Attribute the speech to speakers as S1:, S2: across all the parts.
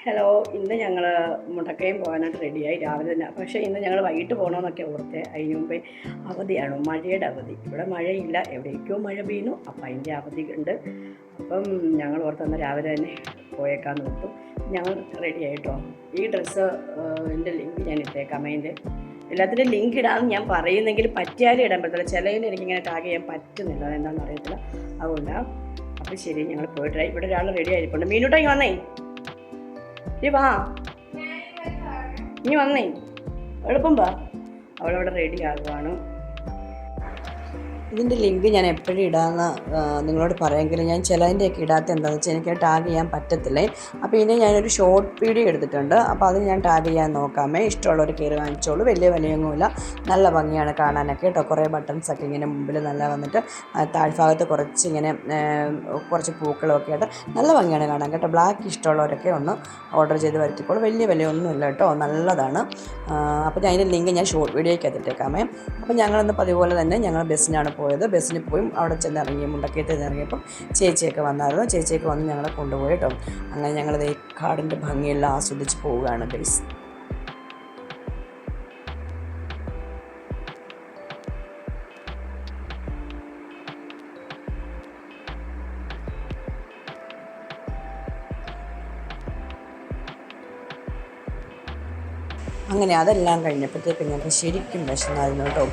S1: Hello, ഇന്ന് ഞങ്ങൾ മുണ്ടക്കയം പോകാനായിട്ട് റെഡിയായി രാവിലെ തന്നെ. പക്ഷേ ഇന്ന് ഞങ്ങൾ വൈകിട്ട് പോകണമെന്നൊക്കെ ഓർത്തേ. അതിന് മുമ്പേ അവധിയാണ്, മഴയുടെ അവധി. ഇവിടെ മഴയില്ല, എവിടേക്കോ മഴ പെയ്യുന്നു. അപ്പം അതിൻ്റെ അവധി ഉണ്ട്. അപ്പം ഞങ്ങൾ ഓർത്തെന്നാൽ രാവിലെ തന്നെ പോയേക്കാന്ന് ഓർത്തു. ഞങ്ങൾ റെഡി ആയിട്ടോ. ഈ ഡ്രസ്സ് എൻ്റെ ലിങ്ക് ഞാൻ ഇട്ടേക്കാം. അതിൻ്റെ എല്ലാത്തിൻ്റെയും ലിങ്ക് ഇടാമെന്ന് ഞാൻ പറയുന്നെങ്കിൽ പറ്റിയാലും ഇടാൻ പറ്റില്ല. ചിലതിന് എനിക്കിങ്ങനെ ടാഗ് ചെയ്യാൻ പറ്റുന്നില്ല, അതെന്താണെന്ന് അറിയത്തില്ല. അതുകൊണ്ടാണ്. അപ്പം ശരി, ഞങ്ങൾ പോയിട്ട് ഇവിടെ ഒരാൾ റെഡി ആയിരിപ്പുണ്ട്. മീനൂട്ടായി വന്നേ, വാ, ഇനി വന്നേ, എളുപ്പം വാ. അവളവിടെ റെഡി ആകുവാണ്. ഇതിൻ്റെ ലിങ്ക് ഞാൻ എപ്പോഴും ഇടാമെന്ന് നിങ്ങളോട് പറയുമെങ്കിലും ഞാൻ ചിലതിൻ്റെയൊക്കെ ഇടാത്ത എന്താണെന്ന് വെച്ചാൽ എനിക്ക് ടാഗ് ചെയ്യാൻ പറ്റത്തില്ലേ. അപ്പോൾ ഇനി ഞാനൊരു ഷോർട്ട് വീഡിയോ എടുത്തിട്ടുണ്ട്. അപ്പോൾ അത് ഞാൻ ടാഗ് ചെയ്യാൻ നോക്കാമേ. ഇഷ്ടമുള്ളവർ കയറി വാങ്ങിച്ചോളൂ. വലിയ വിലയൊന്നുമില്ല, നല്ല ഭംഗിയാണ് കാണാനൊക്കെ കേട്ടോ. കുറേ ബട്ടൺസൊക്കെ ഇങ്ങനെ മുമ്പിൽ നല്ല വന്നിട്ട് താഴ്ഭാഗത്ത് കുറച്ച് പൂക്കളൊക്കെ ആയിട്ട് നല്ല ഭംഗിയാണ് കാണാൻ കേട്ടോ. ബ്ലാക്ക് ഇഷ്ടമുള്ളവരൊക്കെ ഒന്ന് ഓർഡർ ചെയ്ത് വരുത്തിക്കോളൂ. വലിയ വിലയൊന്നുമില്ല കേട്ടോ, നല്ലതാണ്. അപ്പോൾ ഞാൻ അതിൻ്റെ ലിങ്ക് ഞാൻ ഷോർട്ട് വീഡിയോയ്ക്ക് എത്തിട്ടേക്കാമേ. അപ്പോൾ ഞങ്ങളിന്ന് പതിപോലെ തന്നെ ഞങ്ങൾ ബസ്സിനാണ് പോയത്. ബസ്സിന് പോയി അവിടെ ചെന്ന് ഇറങ്ങി, മുണ്ടക്കയത്ത് ഇറങ്ങിയപ്പം ചേച്ചിയൊക്കെ വന്നായിരുന്നു. ചേച്ചിയൊക്കെ വന്ന് ഞങ്ങളെ കൊണ്ടുപോയി കേട്ടോ. അങ്ങനെ ഞങ്ങളത് ഈ കാടിൻ്റെ ഭംഗിയെല്ലാം ആസ്വദിച്ച് പോവുകയാണ് ഗൈസ്. അങ്ങനെ അതെല്ലാം കഴിഞ്ഞപ്പോഴത്തേക്ക് ഞങ്ങൾക്ക് ശരിക്കും വിശന്നായിരുന്നു കേട്ടോ.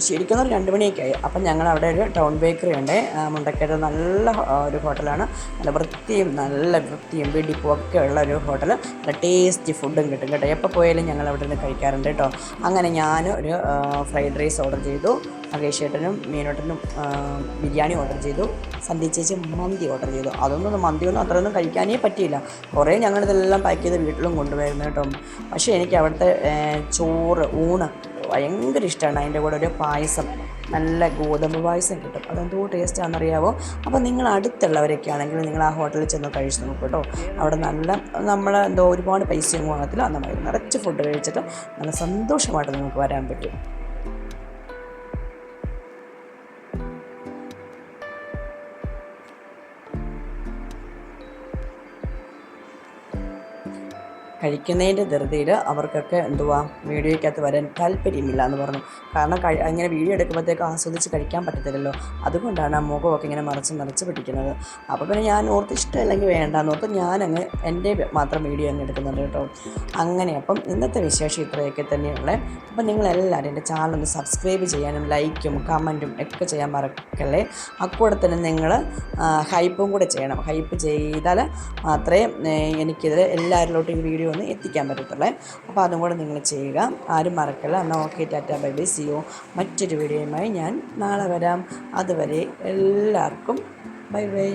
S1: ശരിക്കും 2 മണിയൊക്കെ ആയി. അപ്പം ഞങ്ങൾ അവിടെ ഒരു ടൗൺ ബേക്കറി ഉണ്ട്, മുണ്ടക്കയത്ത്. നല്ല ഒരു ഹോട്ടലാണ്. നല്ല വൃത്തിയും വെടിപ്പും ഒക്കെ ഉള്ള ഒരു ഹോട്ടൽ. നല്ല ടേസ്റ്റി ഫുഡും കിട്ടും കേട്ടോ. എപ്പോൾ പോയാലും ഞങ്ങൾ അവിടെ നിന്ന് കഴിക്കാറുണ്ട് കേട്ടോ. അങ്ങനെ ഞാൻ ഒരു ഫ്രൈഡ് റൈസ് ഓർഡർ ചെയ്തു. മകേഷേട്ടനും മീനോട്ടനും ബിരിയാണി ഓർഡർ ചെയ്തു. സന്ധ്യ ചേച്ചി മന്തി ഓർഡർ ചെയ്തു. മന്തിയൊന്നും അത്രയൊന്നും കഴിക്കാനേ പറ്റിയില്ല. കുറേ ഞങ്ങളിതെല്ലാം പാക്ക് ചെയ്ത് വീട്ടിലും കൊണ്ടുപോയിരുന്നു കേട്ടോ. പക്ഷേ എനിക്ക് അവിടുത്തെ ഊണ് ഭയങ്കര ഇഷ്ടമാണ്. അതിൻ്റെ കൂടെ ഒരു പായസം, നല്ല ഗോതമ്പ് പായസം കിട്ടും. അതെന്തോ ടേസ്റ്റാണെന്നറിയാവോ. അപ്പോൾ നിങ്ങൾ അടുത്തുള്ളവരൊക്കെ ആണെങ്കിൽ നിങ്ങൾ ആ ഹോട്ടലിൽ ചെന്ന് കഴിച്ച് നോക്കും കേട്ടോ. അവിടെ നമ്മളെന്തോ ഒരുപാട് പൈസയൊന്നും വാങ്ങത്തില്ല. നന്നായി നിറച്ച് ഫുഡ് കഴിച്ചിട്ട് നല്ല സന്തോഷമായിട്ട് നിങ്ങൾക്ക് വരാൻ പറ്റും. കഴിക്കുന്നതിൻ്റെ ധൃതിയിൽ അവർക്കൊക്കെ വീഡിയോയ്ക്കകത്ത് വരാൻ താല്പര്യമില്ല എന്ന് പറഞ്ഞു. കാരണം അങ്ങനെ വീഡിയോ എടുക്കുമ്പോഴത്തേക്ക് ആസ്വദിച്ച് കഴിക്കാൻ പറ്റത്തില്ലല്ലോ. അതുകൊണ്ടാണ് ആ മുഖമൊക്കെ ഇങ്ങനെ മറച്ച് പിടിക്കുന്നത്. അപ്പോൾ പിന്നെ ഞാൻ ഓർത്ത് ഇഷ്ടമില്ലെങ്കിൽ വേണ്ടാന്ന് ഓർത്ത് ഞാനങ്ങ് എൻ്റെ മാത്രം വീഡിയോ അങ്ങ് എടുക്കുന്നുണ്ട് കേട്ടോ. അങ്ങനെ അപ്പം ഇന്നത്തെ വിശേഷം ഇത്രയൊക്കെ തന്നെയുള്ളത്. അപ്പം നിങ്ങളെല്ലാവരും എൻ്റെ ചാനലൊന്ന് സബ്സ്ക്രൈബ് ചെയ്യാനും ലൈക്കും കമൻറ്റും ഒക്കെ ചെയ്യാൻ മറക്കല്ലേ. അക്കൂടെ തന്നെ നിങ്ങൾ ഹൈപ്പും കൂടെ ചെയ്യണം. ഹൈപ്പ് ചെയ്താൽ മാത്രമേ എനിക്കിതിൽ എല്ലാവരിലോട്ടും ഈ വീഡിയോ ഒന്ന് എത്തിക്കാൻ പറ്റത്തുള്ളേ. അപ്പോൾ അതും കൂടെ നിങ്ങൾ ചെയ്യുക, ആരും മറക്കല്ല. എന്നാൽ okay, tata, bye bye, see you. മറ്റൊരു വീഡിയോയുമായി ഞാൻ നാളെ വരാം. അതുവരെ എല്ലാവർക്കും ബൈ ബൈ.